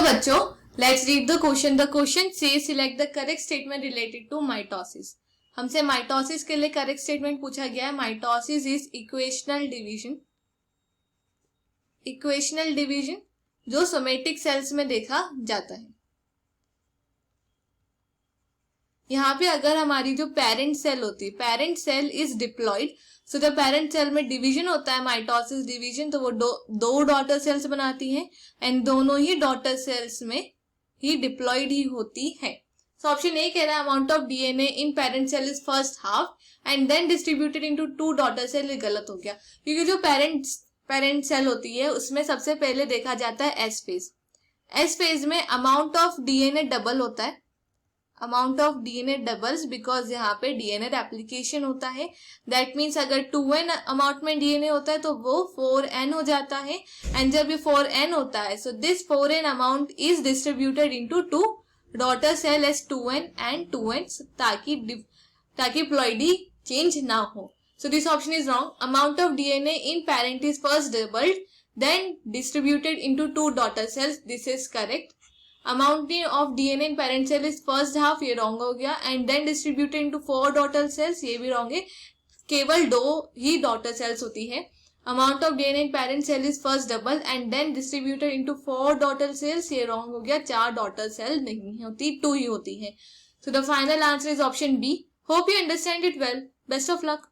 बच्चों, let's read the question. The question से select the correct statement related to mitosis. हमसे mitosis के लिए करेक्ट स्टेटमेंट पूछा गया है. Mitosis is equational division. Equational division जो सोमेटिक सेल्स में देखा जाता है. यहाँ पे अगर हमारी जो पेरेंट सेल होती है, parent cell is diploid, so the parent cell में डिवीजन होता है, माइटोसिस डिवीजन, तो वो दो डॉटर सेल्स बनाती हैं एंड दोनों ही डॉटर सेल्स में ही डिप्लॉइड ही होती है. सो ऑप्शन ए कह रहा है amount of DNA in parent cell is first half and then distributed into two daughter cell. गलत हो गया क्योंकि जो पेरेंट सेल होती है उसमें सबसे पहले देखा जाता है एस फेज. एस फेज में अमाउंट ऑफ डीएनए डबल होता है. Amount of DNA doubles because यहाँ पे डीएनए रेप्लिकेशन होता है. दैट मीन्स अगर 2n अमाउंट में डीएनए होता है तो वो 4n हो जाता है. एंड जब ये 4n होता है so this 4n amount is distributed into two daughter cell as 2n and 2n ताकि प्लॉइडी चेंज ना हो. So this option is wrong. Amount of DNA in parent is first doubled then distributed into two daughter cells. This is correct. Amount of DNA in parent cell is first half, ये wrong हो गया. And then distributed into 4 daughter cells, ये भी wrong है. केवल 2 ही daughter cells होती है. Amount of DNA in parent cell is first double and then distributed into 4 daughter cells, ये रॉन्ग हो गया. 4 डॉटर सेल नहीं होती, 2 ही होती है. So the final answer is option B. Hope you understand it well. Best of luck.